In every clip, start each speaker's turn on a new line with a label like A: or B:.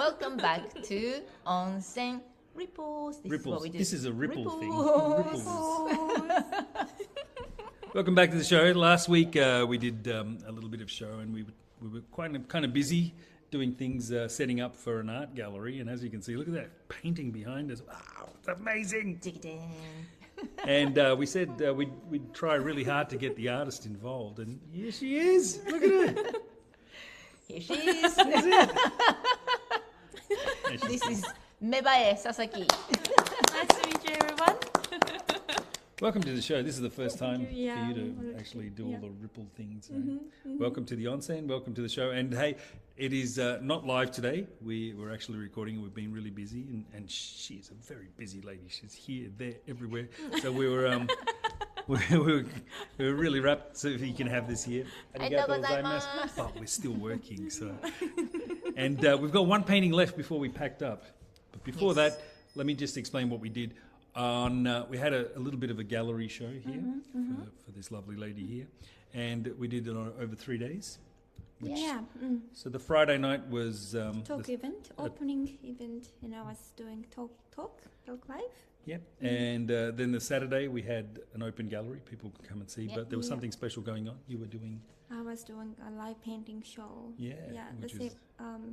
A: Welcome back to Onsen Ripples. This is what we do.
B: This is a ripple thing.
A: Ripples.
B: Welcome back to the show. Last week we did a little bit of show, and we were kind of busy doing things, setting up for an art gallery. And as you can see, look at that painting behind us. Wow, it's amazing.
A: Dig it in.
B: And we said we'd try really hard to get the artist involved, and here she is. Look at her.
A: Here she is.
B: That's it.
A: This is MEBAE Sasaki.
C: Nice to meet you, everyone.
B: Welcome to the show. This is the first time for you
C: Yeah.
B: to actually do all the ripple things.
C: Mm-hmm.
B: Welcome to the Onsen. Welcome to the show. And hey, it is not live today. We're actually recording. We've been really busy, and she is a very busy lady. She's here, there, everywhere. So we were we were really wrapped. So if you can have this here.
A: Arigatou gozaimasu.
B: Oh, we're still working. So, and we've got one painting left before we packed up. But before that, let me just explain what we did. We had a little bit of a gallery show here for this lovely lady here, and we did it over 3 days.
C: Yeah.
B: So the Friday night was
C: Talk event, opening event, and I was doing talk live.
B: Yep, and then the Saturday we had an open gallery. People could come and see, but there was something special going on. You were doing.
C: I was doing a live painting show.
B: Yeah,
C: Yeah, the
B: which
C: same,
B: was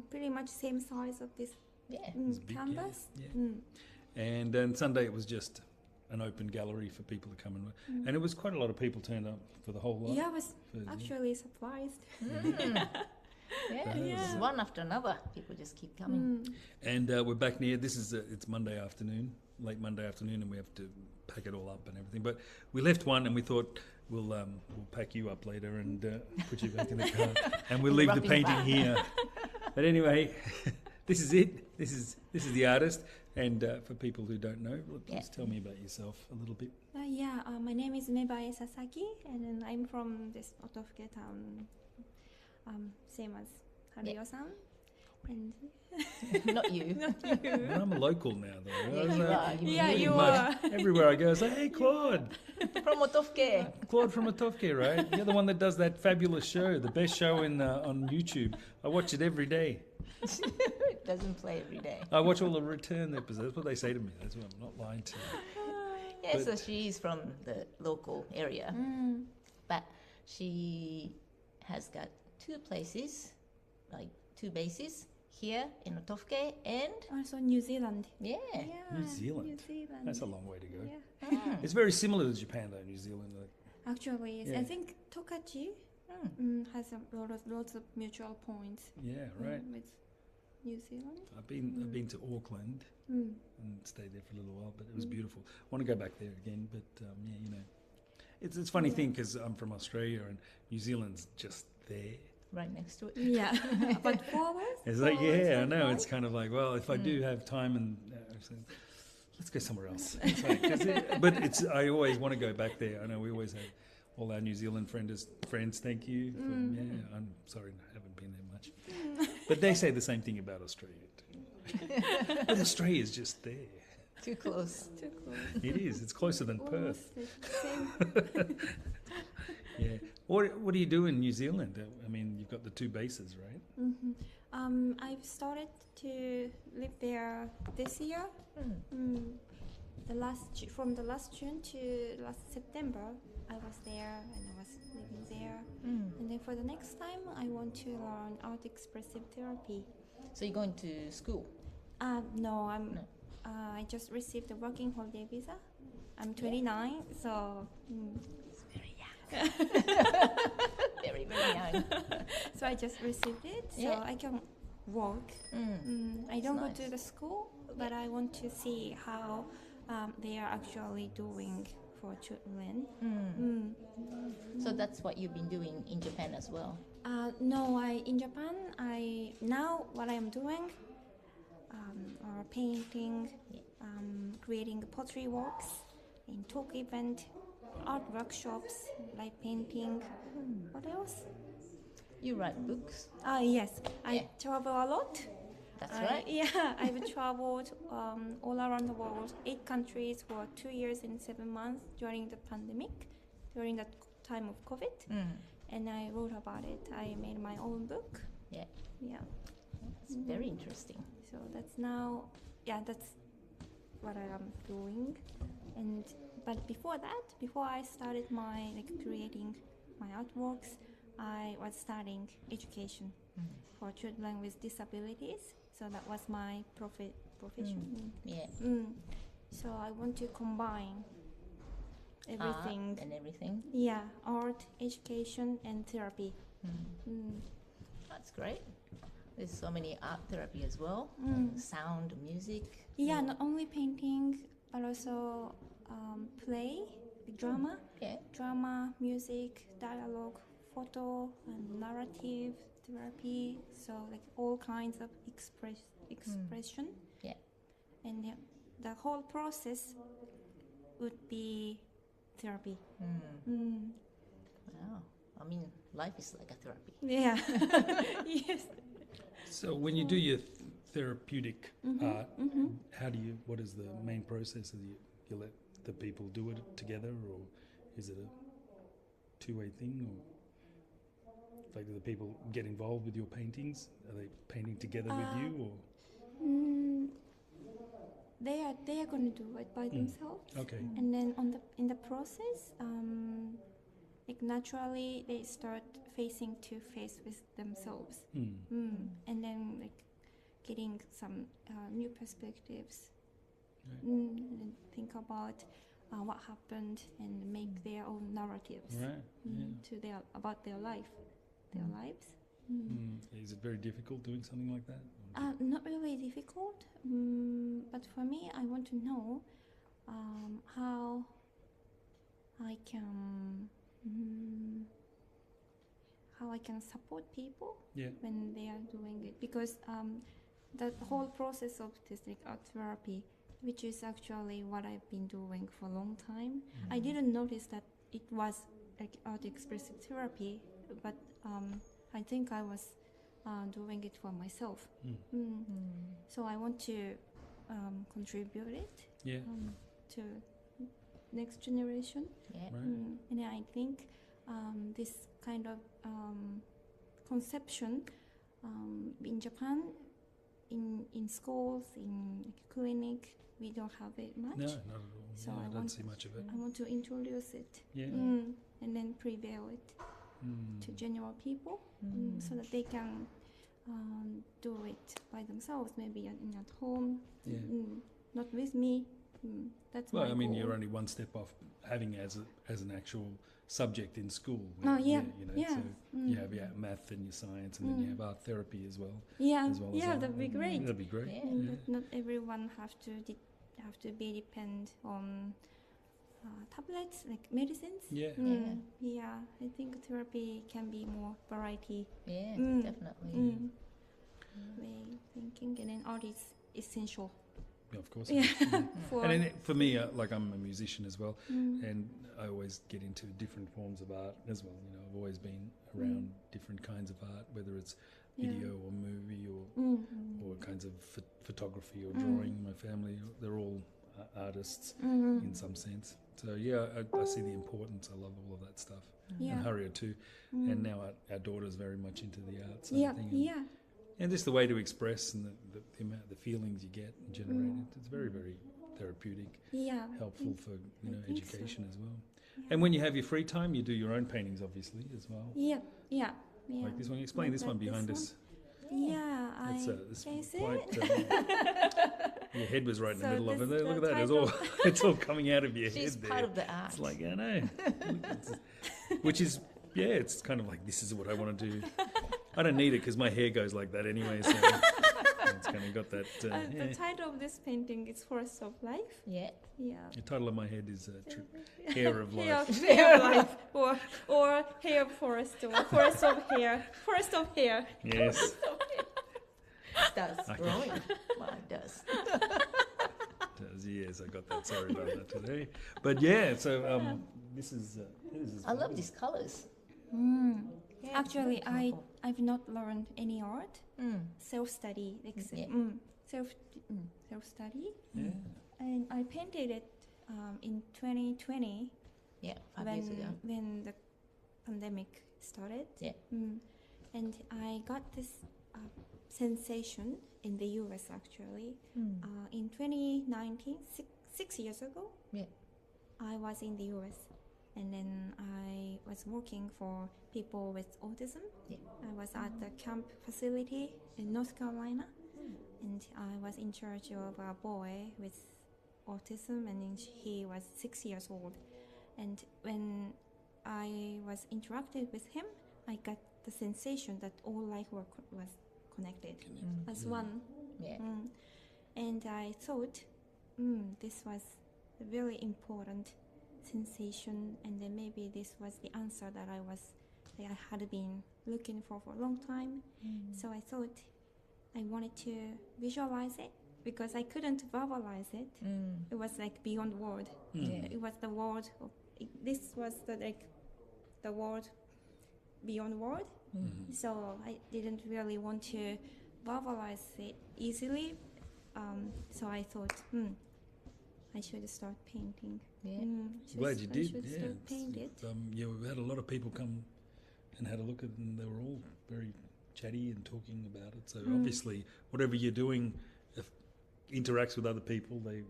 C: pretty much same size of this
A: Yeah.
B: was big,
C: canvas.
B: yeah. And then Sunday it was just an open gallery for people to come and it was quite a lot of people turned up for the whole lot.
C: Yeah, I was actually surprised.
A: Yeah, it's one after another. People just keep coming.
B: And we're back near. This is it's Monday afternoon, late Monday afternoon, and we have to pack it all up and everything. But we left one, and we thought we'll pack you up later and put you back in the car, and we'll leave the
A: Wrapping
B: painting
A: back.
B: here. But anyway, this is it. This is the artist. And for people who don't know, please tell me about yourself a little bit.
C: My name is MEBAE Sasaki, and then I'm from this Otofke town, same as Haruyo-san. And
A: Not you.
B: Well, I'm a local now, though.
A: Yeah, you are.
C: Yeah,
B: Pretty
C: you
B: much
C: are.
B: Everywhere I go, I say, "Hey, Claude."
A: From Otofke.
B: Claude from Atofke, right? You're the one that does that fabulous show, the best show on YouTube. I watch it every day.
A: It doesn't play every day.
B: I watch all the return episodes. That's what they say to me. That's what I'm not lying to you.
A: Yeah, so she's from the local area. But she has got two places, like two bases here in Otofke and
C: also New Zealand.
A: yeah.
B: New Zealand.
C: New Zealand.
B: That's a long way to go.
C: Yeah.
B: It's very similar to Japan, though, New Zealand. Like,
C: Actually, yes.
B: Yeah.
C: I think Tokachi has lots of mutual points
B: yeah, right.
C: with New Zealand.
B: I've been to Auckland and stayed there for a little while, but it was beautiful. I want to go back there again, but yeah, you know, it's a funny thing because I'm from Australia and New Zealand's just there.
A: Right next to it.
C: Yeah, but 4 hours?
B: It's like,
C: 4 hours
B: yeah, I
C: from
B: know.
C: flight?
B: It's kind of like, well, if I do have time and let's go somewhere else. It's like, but I always want to go back there. I know we always have all our New Zealand friends. Thank you. Yeah, I'm sorry, I haven't been there much. But they say the same thing about Australia too. But Australia's just there.
A: Too close.
C: Too close.
B: It is. It's closer than Perth.
C: Almost the same.
B: Yeah. What do you do in New Zealand? I mean, you've got the two bases, right?
C: I've started to live there this year. From the last June to last September, I was there and I was living there. And then for the next time, I want to learn art expressive therapy.
A: So you're going to school?
C: No, I just received a working holiday visa. I'm 29, so.
A: It's very young. Very, very young.
C: So I just received it, so
A: Yeah.
C: I can work. I don't go
A: nice.
C: to the school, but I want to see how they are actually doing for children.
A: So that's what you've been doing in Japan as well?
C: No, in Japan, now what I am doing are painting, creating pottery works, in talk event, art workshops, live painting. What else?
A: You write books?
C: Yes, I travel a lot.
A: That's right.
C: Yeah, I've traveled all around the world, 8 countries for 2 years and 7 months during the pandemic, during the time of COVID. And I wrote about it. I made my own book.
A: Yeah.
C: Yeah.
A: It's very interesting.
C: So So that's now, that's what I am doing. But before that, before I started my creating my artworks, I was studying education for children with disabilities. So that was my profession.
A: Yeah.
C: So I want to combine everything.
A: Art and everything.
C: Yeah, art, education, and therapy.
A: That's great. There's so many art therapy as well. Sound, music.
C: Yeah, not only painting, but also play, drama.
A: Yeah.
C: Drama, music, dialogue, photo, and narrative therapy. So all kinds of expression.
A: Yeah.
C: And the whole process would be therapy.
A: Wow. I mean, life is like a therapy.
C: Yeah. Yes.
B: So when you do your therapeutic art, what is the main process? You let the people do it together, or is it a two-way thing? Or do the people get involved with your paintings? Are they painting together with you, or?
C: They are going to do it by themselves.
B: Okay.
C: And then in the process, naturally they start facing to face with themselves, and then getting some new perspectives, and then think about what happened and make their own narratives about their lives.
B: Is it very difficult doing something like that?
C: Not really difficult, but for me, I want to know how I can support people when they are doing it, because the whole process of this art therapy, which is actually what I've been doing for a long time, I didn't notice that it was art expressive therapy, but I think I was doing it for myself. So I want to contribute it to next generation.
A: Yeah.
C: And I think this kind of conception in Japan, in schools, in clinic, we don't have it much.
B: No, not at all.
C: So
B: I don't see much of it.
C: I want to introduce it, and then prevail it to general people, so that they can do it by themselves, maybe at home, not with me. That's my goal.
B: You're only one step off having it as an actual subject in school.
C: Oh,
B: So
C: yeah.
B: you have your math and your science, and then you have art therapy as well.
C: Yeah,
B: as well as
C: that'd be great.
B: That'd be great.
C: And that not everyone have to be depend on tablets like medicines. Yeah, I think therapy can be more variety.
A: Yeah, definitely.
C: Way thinking, and then art is essential.
B: Yeah, of course.
C: Yeah.
B: And then for me, I'm a musician as well, and I always get into different forms of art as well. I've always been around different kinds of art, whether it's video or movie or kinds of photography or drawing. My family, they're all artists in some sense. So I see the importance. I love all of that stuff. And Harriet too. And now our daughter's very much into the art side of thing. And just the way to express and the amount, the feelings you get and generate it's very, very therapeutic. Helpful for education as well. And when you have your free time, you do your own paintings, obviously, as well.
C: Yeah.
B: Like this one. Explain this one behind us.
C: Yeah,
B: It's
C: can you see
B: quite.
C: it?
B: Your head was right in the
C: So
B: middle of it.
C: this
B: Look at
C: the
B: that. It's all coming out of your
A: She's
B: head there.
A: part of the art.
B: It's like, I know. Which is, it's kind of like, this is what I want to do. I don't need it because my hair goes like that anyway, so it's kind of got that.
C: The title of this painting is Forest of Life.
A: Yeah.
B: The title of my head is Hair of Life.
C: Hair of Life, or Hair of Forest, or Forest of Hair. Forest of Hair.
B: Yes.
A: Starts growing. Well, it does.
B: Yes, I got that. Sorry about that today. But this is.
A: I love these colors. Yeah,
C: Actually,
A: very
C: I've not learned any art. Self-study, self-study.
B: Yeah.
C: And I painted it in 2020.
A: Yeah, 5 years ago.
C: When the pandemic started.
A: Yeah.
C: And I got this sensation in the US actually. In 2019, 6 years ago,
A: Yeah.
C: I was in the US, and then I was working for people with autism.
A: Yeah.
C: I was at the camp facility in North Carolina, and I was in charge of a boy with autism, and then he was 6 years old. And when I was interacted with him, I got the sensation that all life was connected as one.
A: Yeah.
C: And I thought, this was a very important sensation, and then maybe this was the answer that I had been looking for a long time. So I thought I wanted to visualize it because I couldn't verbalize it. It was like beyond word.
A: Yeah.
C: It was the word. This was the word beyond word. So I didn't really want to verbalize it easily. So I thought, I should start painting.
A: Yeah.
B: Glad you
C: I
B: did.
C: should
B: Yeah,
C: start paint it.
B: yeah, we've had a lot of people come and had a look at it, and they were all very chatty and talking about it. So obviously, whatever you're doing interacts with other people. They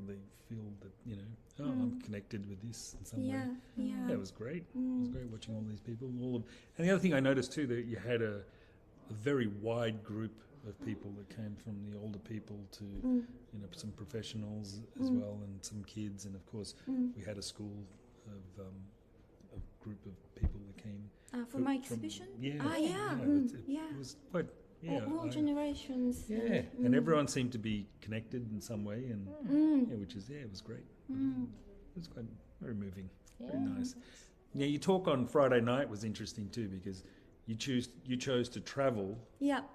B: feel that, you know, I'm connected with this in some way. Yeah, it was great. It was great watching all these people. And the other thing I noticed too, that you had a very wide group of people that came from the older people to you know, some professionals as well, and some kids, and of course we had a school of a group of people that came
C: For my exhibition?
B: It was quite
C: all generations.
B: Yeah, and everyone seemed to be connected in some way, and which is it was great. It was quite very moving, very nice. Yeah, your talk on Friday night was interesting too, because you chose to travel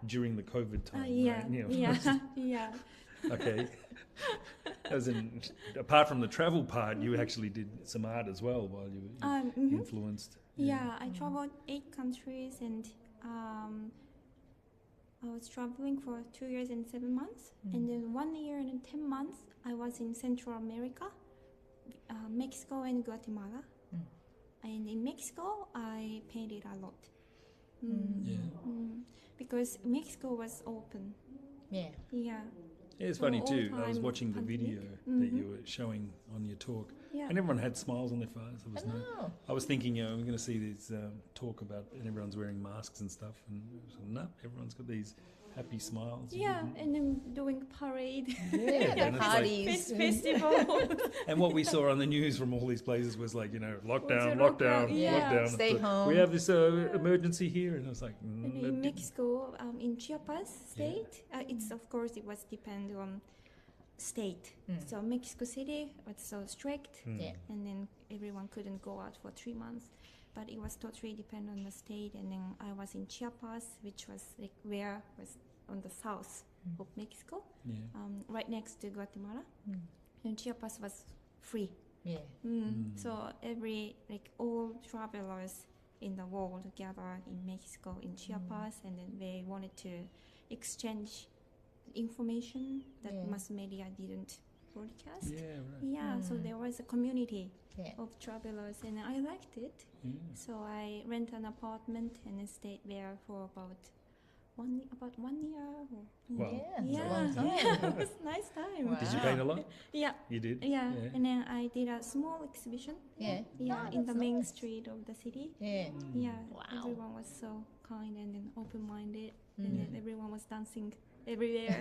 B: during the COVID time.
C: Yeah.
B: Okay. As in, apart from the travel part, you actually did some art as well while you were influenced.
C: Yeah, I traveled 8 countries, and I was traveling for 2 years and 7 months, and then 1 year and 10 months I was in Central America, Mexico and Guatemala. And in Mexico I painted a lot. Because Mexico was open. Yeah.
B: Yeah, it's funny too. I was watching the video that you were showing on your talk, and everyone had smiles on their faces. I was thinking, you know, I'm going to see this talk about, and everyone's wearing masks and stuff, and no, everyone's got these happy smiles.
C: Yeah, and then doing parade.
B: Yeah,
A: parties,
C: festival.
B: And what we saw on the news from all these places was like, you know, lockdown.
A: Stay home.
B: We have this emergency here, and I was like,
C: And in Mexico, in Chiapas state, it's of course it was depend on state. So Mexico City was so strict, and then everyone couldn't go out for 3 months. But it was totally dependent on the state, and then I was in Chiapas, which was like where was on the south of Mexico, right next to Guatemala, and Chiapas was free. So all travelers in the world gathered in Mexico in Chiapas, and then they wanted to exchange information that mass media didn't broadcast. So there was a community of travelers, and I liked it. So I rent an apartment and I stayed there for about 1 year.
B: Wow.
C: It was a nice time.
A: Wow.
B: Did you paint a lot?
C: Yeah.
B: You did?
C: Yeah, and then I did a small exhibition. In the main street of the city.
A: Wow.
C: Everyone was so kind and then open-minded, and then everyone was dancing everywhere.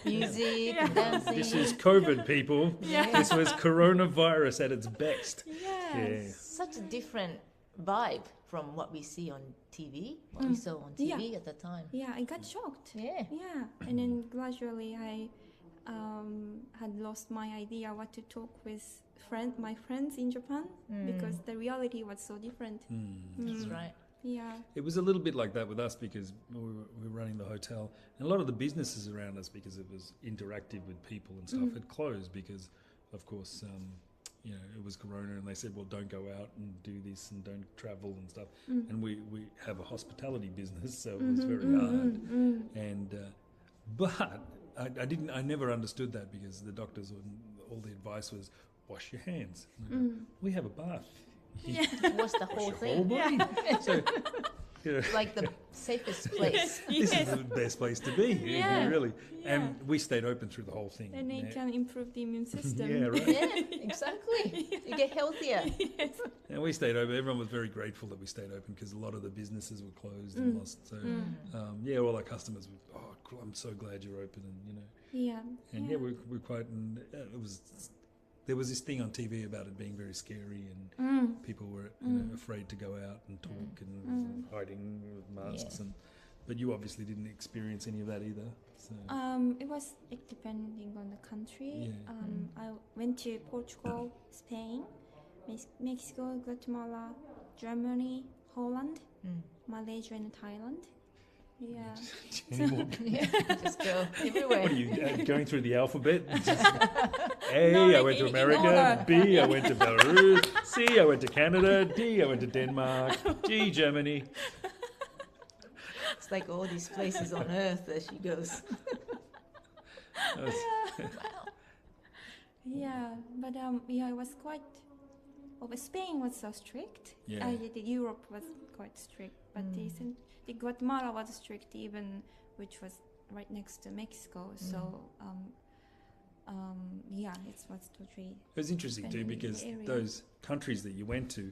A: Music, dancing.
B: This is COVID, people. This was coronavirus at its best.
A: Such a different vibe from what we see on TV, what we saw on TV at the time.
C: I got shocked. And then gradually I had lost my idea what to talk with my friends in Japan, because the reality was so different.
A: That's right.
B: It was a little bit like that with us, because we were running the hotel, and a lot of the businesses around us, because it was interactive with people and stuff, had closed because, of course, you know, it was Corona, and they said, well, don't go out and do this and don't travel and stuff. And we have a hospitality business, so it was very hard. And but I never understood that, because the doctors all the advice was wash your hands. We have a bath.
A: What's the whole
B: Wash your
A: thing?
B: whole body. So Yeah.
A: like the safest place.
B: This is the best place to be,
C: Yeah.
B: really.
C: Yeah.
B: And we stayed open through the whole thing.
C: And it
B: Yeah.
C: can improve the immune system.
B: Yeah, right.
A: Yeah, exactly. You get healthier.
B: And we stayed open. Everyone was very grateful that we stayed open because a lot of the businesses were closed and lost. So, yeah, all our customers were, oh, cool, I'm so glad you're open, and you know.
C: Yeah.
B: And yeah, we're quite. And it was. There was this thing on TV about it being very scary, and people were you know, afraid to go out and talk and hiding with masks.
A: Yeah.
B: But you obviously didn't experience any of that either. So.
C: It was depending on the country.
B: Yeah.
C: I went to Portugal, Spain, Mexico, Guatemala, Germany, Holland, Malaysia, and Thailand. Yeah.
B: Any more?
A: Yeah, just go everywhere.
B: What are you going through the alphabet? A,
C: No,
B: I
C: like
B: went to
C: in
B: America.
C: order.
B: B, I went to Belarus. C, I went to Canada. D, I went to Denmark. G, Germany.
A: It's like all these places on earth that she goes.
B: That was-
C: Yeah, but yeah, it was quite. Oh, but Spain was so strict.
B: Yeah.
C: Europe was quite strict, but the Guatemala was strict even, which was right next to Mexico. So yeah, it was totally.
B: It was interesting too
C: Depending on
B: because
C: the area.
B: those countries that you went to,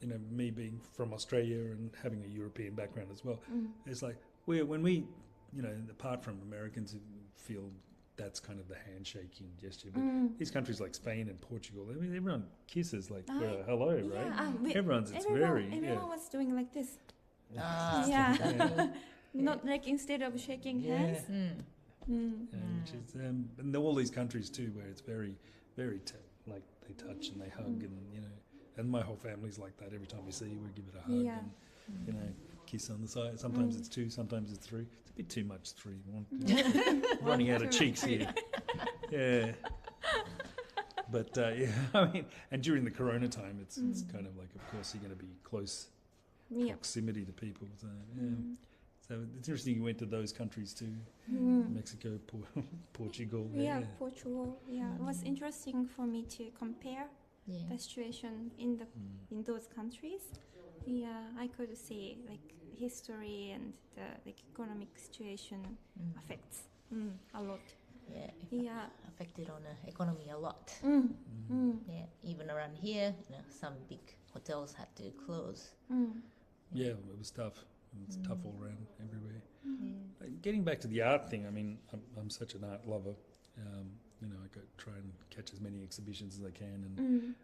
B: you know, me being from Australia and having a European background as well, it's like when we, you know, apart from Americans who feel that's kind of the handshaking gesture, but these countries like Spain and Portugal, I mean, everyone kisses like hello, right?
C: Yeah,
B: It's
C: everyone was doing like this.
A: Ah,
C: Yeah.
B: yeah.
C: Not like instead of shaking hands.
B: Which is, and all these countries too, where it's very, very like they touch and they hug, and you know, and my whole family's like that. Every time we see you, we give it a hug,
C: Yeah.
B: and you know, kiss on the side. Sometimes it's 2, sometimes it's 3. It's a bit too much 3. Running out of cheeks here. Yeah. But yeah, I mean, and during the Corona time, it's kind of like, of course, you're going to be close proximity to people. So yeah. So it's interesting you went to those countries too, Mexico, Portugal.
C: Yeah, Portugal. Yeah, it was interesting for me to compare
A: yeah.
C: the situation in those countries. Yeah, I could see like history and the like economic situation affects a lot.
A: Yeah,
C: Yeah.
A: affected on the economy a lot. Yeah, even around here, you know, some big hotels had to close.
B: Yeah, it was tough. It's tough all around, everywhere. Getting back to the art thing, I mean, I'm such an art lover. You know, I go try and catch as many exhibitions as I can,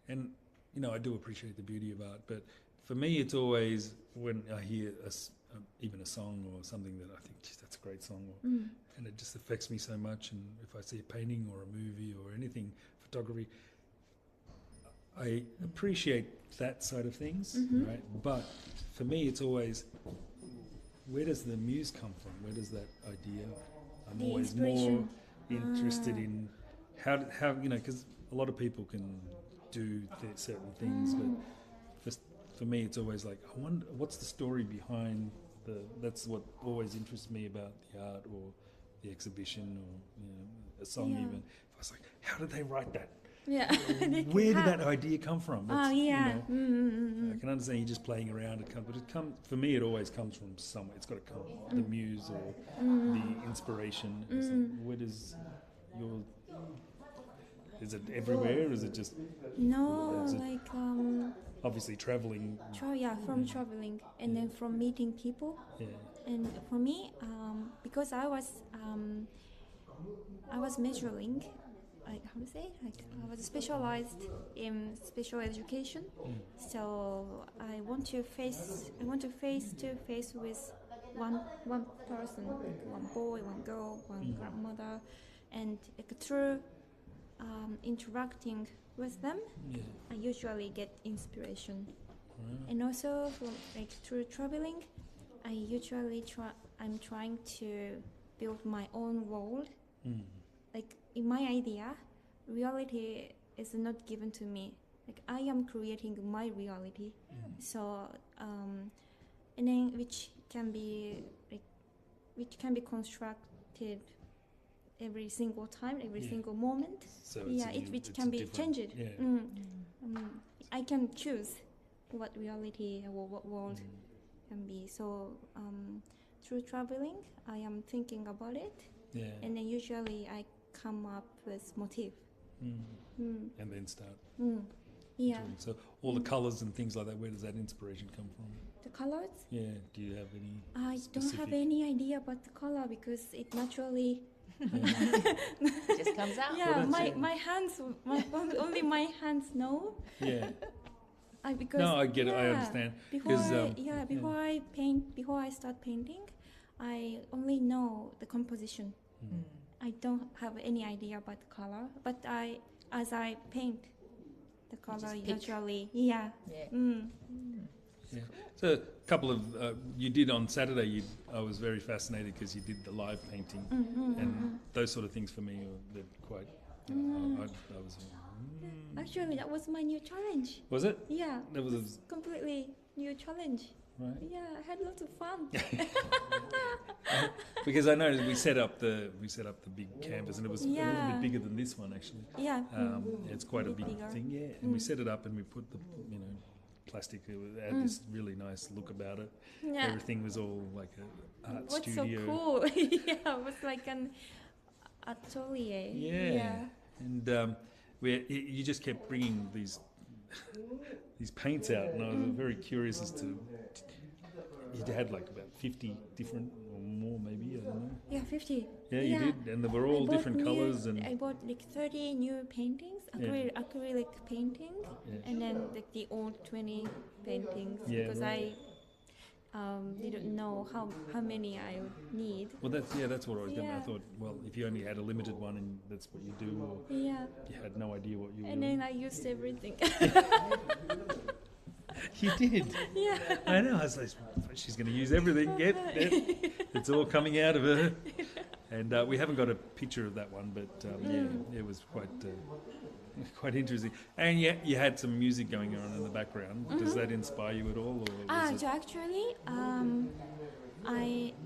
B: and you know, I do appreciate the beauty of art. But for me, it's always when I hear even a song or something that I think, geez, that's a great song, and it just affects me so much. And if I see a painting or a movie or anything, photography, I appreciate that side of things, right? But for me, it's always, where does the muse come from? Where does that idea? I'm
C: The
B: always more
C: inspiration.
B: interested in how you know, because a lot of people can do certain things, but for me, it's always like, I wonder what's the story behind that's what always interests me about the art or the exhibition or you know, a song even. I was like, how did they write that?
C: Yeah.
B: Where did that idea come from?
C: Oh, yeah.
B: You know, I can understand you just playing around. But for me, it always comes from somewhere. It's got to come the muse or the inspiration. It's like, where does your? Is it everywhere? Is it just?
C: No,
B: Is it
C: like
B: obviously traveling?
C: from traveling and then from meeting people.
B: Yeah.
C: And for me, because I was measuring, like how to say, like I was specialized in special education, so I want to face to face with one person, like one boy, one girl, one grandmother, and like through interacting with them, I usually get inspiration. And also from like through traveling, I usually I'm trying to build my own world. Like in my idea, reality is not given to me. Like I am creating my reality. So and then which can be constructed every single time, every single moment.
B: So
C: Which can be changed.
B: Yeah.
C: I can choose what reality or what world can be. So through traveling, I am thinking about it,
B: Yeah.
C: and then usually I come up with motif.
B: And then start.
C: Yeah,
B: drawing. So all the colours and things like that, where does that inspiration come from?
C: the colors.
B: Yeah. Do you have any?
C: I don't have
B: Specific.
C: any idea about the color because it naturally.
A: It just comes out.
C: Yeah,
B: that's
C: my
B: it.
C: my hands, only my hands know.
B: Yeah.
C: Because
B: No, I get it. I
C: yeah,
B: understand.
C: Before
B: 'Cause,
C: before I paint, before I start painting, I only know the composition. I don't have any idea about the color, but as I paint, the color
A: just pick.
C: usually, yeah.
A: Yeah.
B: Yeah. So a couple of you did on Saturday. I was very fascinated because you did the live painting, and those sort of things for me they're quite. You know, I was.
C: Actually, that was my new challenge.
B: Was it?
C: Yeah,
B: That was
C: it's completely new challenge.
B: right.
C: Yeah, I had lots of fun.
B: Because I noticed we set up the big canvas, and it was a little
C: Yeah.
B: bit bigger than this one actually.
C: Yeah.
B: It's quite a
C: bit
B: big
C: bigger.
B: thing, yeah. And we set it up, and we put the plastic. It had this really nice look about it.
C: Yeah.
B: Everything was all like a art
C: What's
B: studio.
C: so cool? Yeah, it was like an atelier.
B: Yeah. And you just kept bringing these paints out, and I was very curious as to. You had like about 50 different or more, maybe, I don't know.
C: Yeah, 50.
B: Yeah, you did, and they were all different colours. And
C: I bought like 30 new paintings, acrylic painting, and then like the old 20 paintings
B: Yeah,
C: because
B: right.
C: I didn't know how many I would need.
B: well, that's what I was going to. I
C: Yeah.
B: thought, well, if you only had a limited one and that's what you do, or
C: Yeah,
B: you had no idea what you were
C: and
B: doing.
C: then I used everything.
B: You did.
C: Yeah.
B: I know. I was like, she's going to use everything. Yep, it's all coming out of her. And we haven't got a picture of that one, but it was quite interesting. And yet you had some music going on in the background. Does that inspire you at all? Or was it
C: So actually,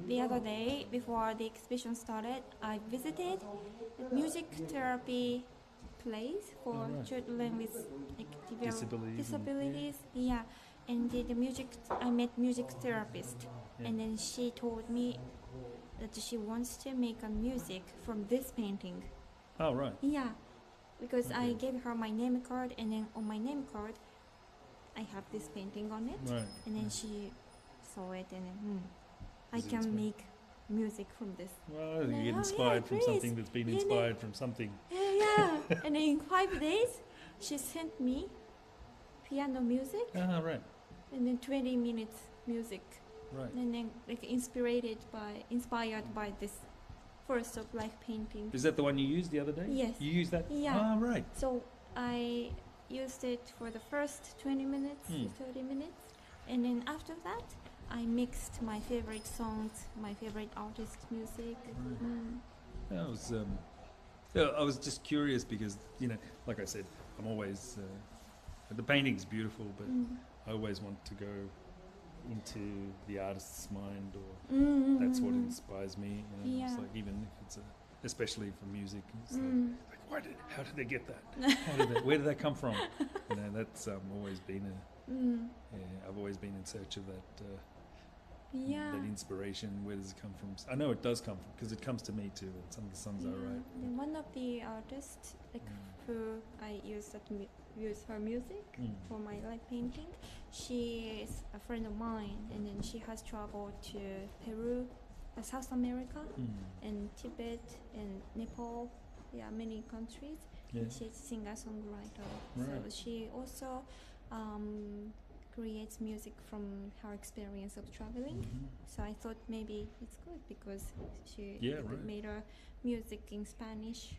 C: the other day before the exhibition started, I visited a music therapy place for children with like disabilities. Yeah, and I met music therapist, and then she told me that she wants to make a music from this painting.
B: Oh, right.
C: Yeah, because I gave her my name card, and then on my name card, I have this painting on it.
B: Right.
C: And then she saw it, and then I
B: Was
C: can
B: inspired.
C: make music from this.
B: Well, you
C: Yeah,
B: get
C: yeah,
B: inspired from
C: please.
B: something that's been
C: Yeah,
B: inspired from something.
C: Yeah. And then in 5 days, she sent me piano music,
B: Ah, right.
C: and then 20 minutes music,
B: Right.
C: and then like inspired by this first of life painting.
B: Is that the one you used the other day?
C: Yes.
B: You used that?
C: Yeah.
B: Ah, right.
C: So I used it for the first 20 minutes, 30 minutes, and then after that, I mixed my favorite songs, my favorite artist's music.
B: I was just curious because, like I said, I'm always, the painting's beautiful, but I always want to go into the artist's mind, or that's what inspires me. It's
C: Yeah.
B: like, even if it's especially for music, it's like how did they get that? Where did that come from? That's always been I've always been in search of that. That inspiration, where does it come from? I know it does come from, because it comes to me too, and some of the songs I write.
C: And one of the artists who I use her music for my live painting, she is a friend of mine, and then she has traveled to Peru, South America, and Tibet, and Nepal, many countries. And she's a singer-songwriter.
B: Right.
C: So she also creates music from her experience of traveling. So I thought maybe it's good because she made her music in Spanish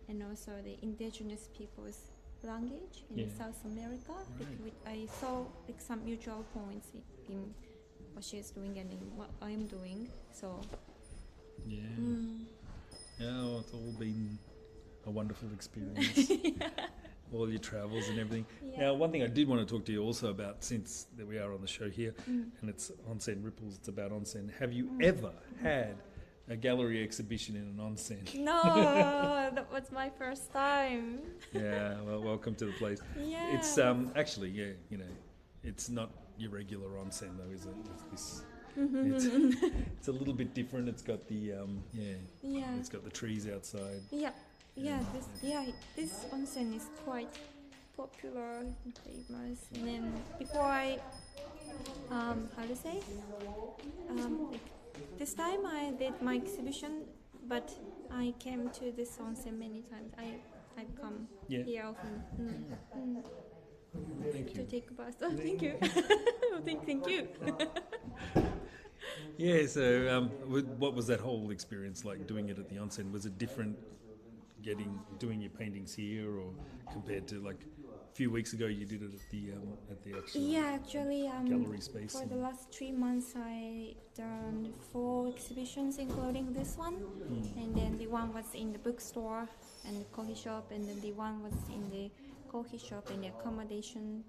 C: and also the indigenous people's language in South America.
B: Right.
C: I saw some mutual points in what she's doing and in what I'm doing. So
B: It's all been a wonderful experience. All your travels and everything.
C: Yeah.
B: Now, one thing I did want to talk to you also about, since that we are on the show here, and it's Onsen Ripples, it's about onsen. Have you ever had a gallery exhibition in an onsen?
C: No, that was my first time.
B: Yeah, well, welcome to the place.
C: Yeah.
B: It's actually, it's not your regular onsen though, is it? It's a little bit different. It's got the
C: Yeah.
B: it's got the trees outside.
C: Yeah. Yeah. This onsen is quite popular and famous. And then before I how to say like this time I did my exhibition, but I came to this onsen many times. I come here often
B: Thank
C: to
B: you.
C: take a bath. Oh, thank you. Thank you.
B: Yeah. So, what was that whole experience like doing it at the onsen? Was it different doing your paintings here, or compared to like a few weeks ago you did it at the actual
C: Yeah, actually,
B: gallery space?
C: for the last 3 months, I done 4 exhibitions, including this one. And then the one was in the bookstore and the coffee shop, and then the one was in the coffee shop and the accommodation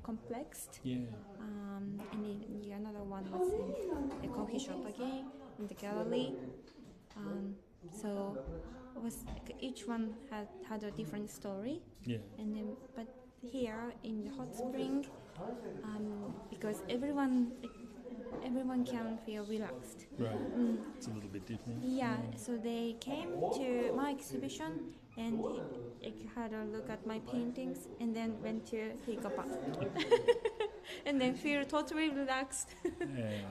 C: complex.
B: Yeah.
C: And then the another one was in the coffee shop again, in the gallery. So it was each one had a different story.
B: Yeah.
C: And then, but here in the hot spring, because everyone can feel relaxed.
B: Right. It's a little bit different.
C: Yeah, so they came to my exhibition and had a look at my paintings, and then went to take a bath. And then feel totally relaxed.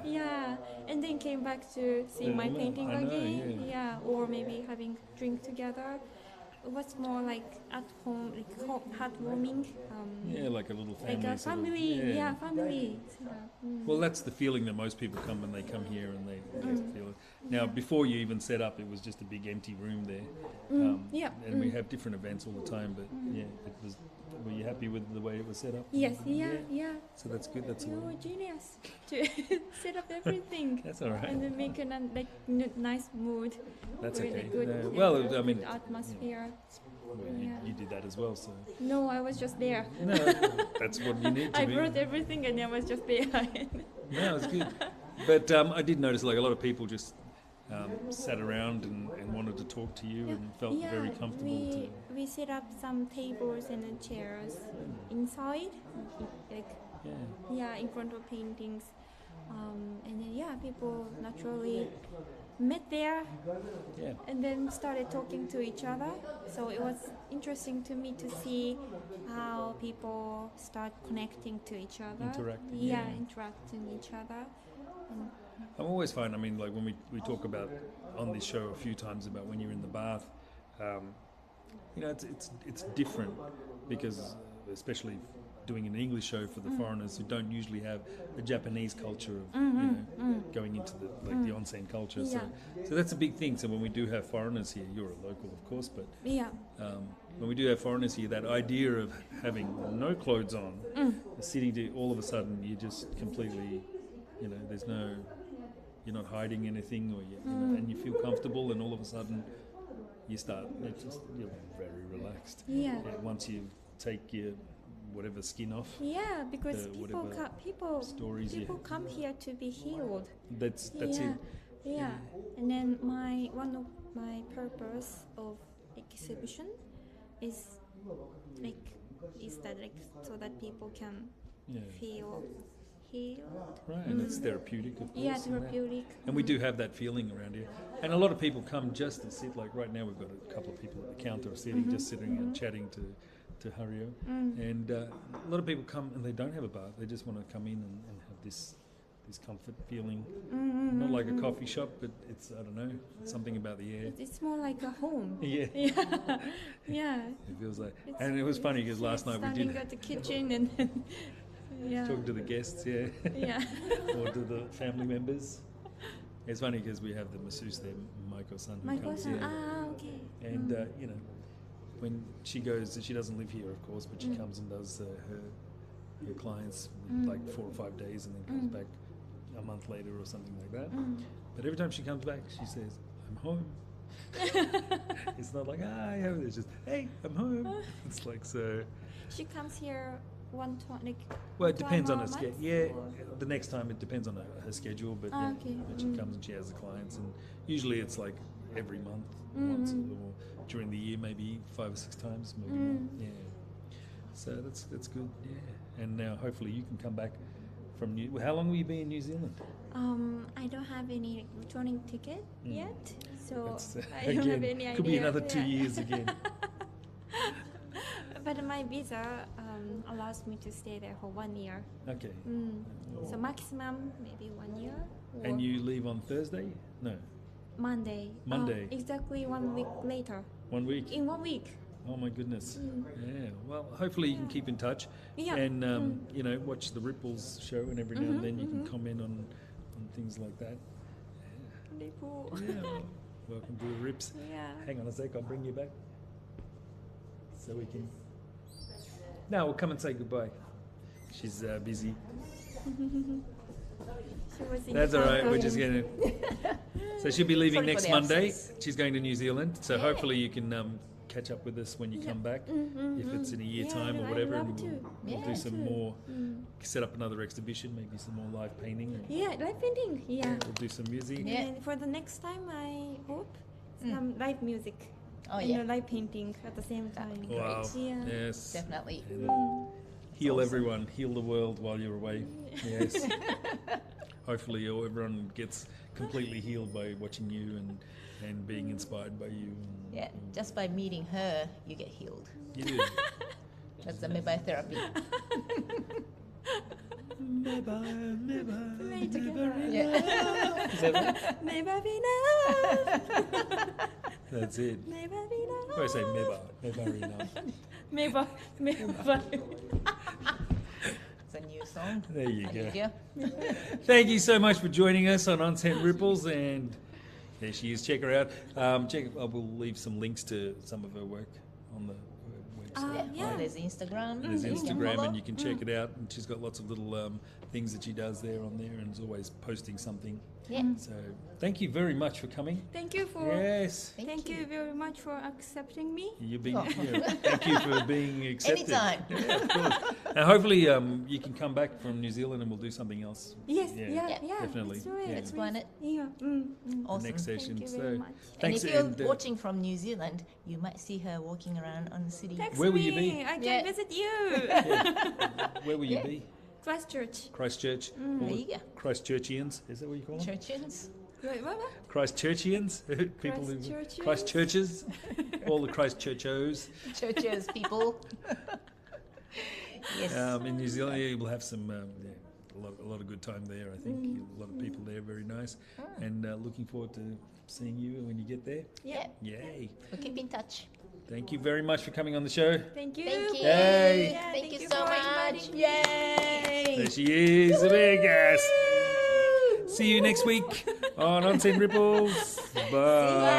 C: Yeah, and then came back to see my painting
B: I know,
C: again.
B: yeah.
C: Or maybe having drink together. It was more like at home, like heartwarming.
B: Yeah, like a little family.
C: Like a
B: sort of-
C: family, yeah, family.
B: Well, that's the feeling that most people come when they come here, and they just feel it. Now, before you even set up, it was just a big empty room there.
C: Yeah.
B: And we have different events all the time, but yeah, it was. Were you happy with the way it was set up?
C: Yes, yeah.
B: So that's good. That's
C: You
B: all.
C: were genius to set up everything.
B: That's all right.
C: And then make a nice mood.
B: That's
C: really
B: okay.
C: good.
B: Well,
C: good
B: I mean,
C: atmosphere.
B: well,
C: Yeah.
B: you did that as well, so
C: No, I was just there.
B: no, that's what you need to
C: I
B: be.
C: brought everything and I was just there.
B: No, it's good. But I did notice like a lot of people just sat around and wanted to talk to you and felt very comfortable.
C: We set up some tables and chairs inside, like in front of paintings, and then people naturally met there and then started talking to each other. So it was interesting to me to see how people start connecting to each other.
B: Interacting,
C: interacting each other. And
B: I'm always fine. I mean, like when we talk about on this show a few times about when you're in the bath, it's different because especially doing an English show for the foreigners who don't usually have the Japanese culture of going into the onsen culture. So that's a big thing. So when we do have foreigners here, you're a local, of course, but when we do have foreigners here, that idea of having no clothes on, sitting to all of a sudden you just completely, there's no, you're not hiding anything, or and you feel comfortable, and all of a sudden you're very relaxed. Once you take your whatever skin off.
C: Yeah, because people come here to be healed.
B: That's it.
C: Yeah, and then one of my purpose of exhibition is that so that people can feel healed.
B: Right, and it's therapeutic, of course.
C: Yeah, therapeutic.
B: And we do have that feeling around here. And a lot of people come just to sit. Like right now, we've got a couple of people at the counter sitting, just sitting and chatting to Hario. And a lot of people come and they don't have a bath. They just want to come in and have this comfort feeling. Not like a coffee shop, but it's, I don't know, something about the air.
C: It's more like a home.
B: Yeah.
C: Yeah.
B: It feels like. And it was funny because last night we did.
C: Standing at the kitchen and
B: talking to the guests, or to the family members. It's funny because we have the masseuse there, Maiko-san, who comes here.
C: Okay.
B: And when she goes, she doesn't live here, of course, but she comes and does her clients like 4 or 5 days, and then comes back a month later or something like that. But every time she comes back, she says, "I'm home." It's not like it's just, "Hey, I'm home." It's like so.
C: She comes here
B: Well, it depends on her
C: schedule.
B: schedule. Yeah, the next time it depends on her schedule, but but she comes and she has the clients, and usually it's like every month, once, or during the year maybe 5 or 6 times, maybe more. Yeah. So that's good. Yeah, and now hopefully you can come back from how long will you be in New Zealand?
C: I don't have any returning ticket yet, so
B: That's,
C: I don't have any idea.
B: could be another 2 years again.
C: But my visa allows me to stay there for 1 year.
B: Okay.
C: So maximum maybe 1 year. Or
B: And you leave on Thursday? No,
C: Monday.
B: Monday.
C: Exactly 1 week later.
B: 1 week.
C: In 1 week.
B: Oh my goodness. Yeah. Well, hopefully you can keep in touch.
C: Yeah.
B: And you know, watch the Ripples show, and every now and then you can comment on things like that.
C: Ripple.
B: Yeah. Welcome to the Rips.
C: Yeah.
B: Hang on a sec, I'll bring you back. So we can. No, we'll come and say goodbye. She's busy.
C: She was in
B: That's all right. We're
C: Japan.
B: just going to. So she'll be leaving
A: Sorry for
B: next
A: the
B: Monday.
A: absence.
B: She's going to New Zealand. So hopefully you can catch up with us when you come back, if it's in a year time or
C: I'd
B: whatever,
C: love
B: and
C: to.
B: we'll do some more. Set up another exhibition, maybe some more live painting.
C: Yeah, live painting. Yeah.
B: We'll do some music.
A: Yeah.
C: And for the next time, I hope some live music
A: Oh
C: and
A: yeah,
C: live painting at the same
A: That'd
C: time.
A: be
B: Wow.
C: Yeah.
B: Yes.
A: definitely.
B: Heal
A: Awesome.
B: everyone. Heal the world while you're away. Yes. Hopefully everyone gets completely healed by watching you and being inspired by you.
A: Yeah, just by meeting her, you get healed.
B: You do.
A: That's the MEBAE therapy.
C: Play together.
A: Yeah.
B: Is that right?
C: Never be enough.
B: That's it.
C: Never be enough.
B: I say meba. Never enough.
C: Never. Never.
A: It's a new song.
B: There you go.
A: Olivia.
B: Thank you so much for joining us on Onsen Ripples, and there she is. Check her out. I will leave some links to some of her work on the website.
A: Yeah. There's Instagram.
B: There's
A: you can
B: Instagram,
A: follow.
B: and you can check it out. And she's got lots of little things that she does there on there, and is always posting something.
A: Yeah.
B: So thank you very much for coming.
C: Thank you for.
B: Yes.
C: Thank you very much for accepting me.
B: You've been,
A: Oh.
B: thank you for being accepted.
A: Anytime.
B: Yeah, of course. And hopefully you can come back from New Zealand and we'll do something else.
C: Yes.
B: Yeah,
C: Yeah.
A: Yeah,
C: Yeah.
B: definitely.
C: Let's do it.
B: Yeah.
A: Let's plan it.
C: Yeah.
B: The
A: Awesome.
B: next session.
C: Thank you
B: So
C: very much.
A: And
B: thanks.
A: if you're
B: and,
A: watching from New Zealand, you might see her walking around on the city.
C: Text
B: Where will
C: me.
B: you be?
C: I can
A: Yeah.
C: visit you.
B: where will you
A: Yeah.
B: be?
C: Christchurch.
B: Christchurch. All
A: There
B: the
A: you go.
B: Christchurchians. Is that what you call them?
A: Churchians.
C: Wait, what?
B: Christchurchians. People who
C: Christchurchians?
B: Christchurches. All the Christchurchos.
A: Churches people. Yes.
B: In New Zealand, yeah, we'll have some a lot of good time there. I think a lot of people there, very nice, and looking forward to seeing you when you get there.
A: Yeah.
B: Yay!
A: We'll keep in touch.
B: Thank you very much for coming on the show.
C: Thank you.
A: Thank you.
B: Hey.
C: Yeah,
A: Thank you
C: for
A: so much.
C: inviting me.
A: Yay.
B: There she is, a big ass. See you next week on Onsen Ripples. Bye.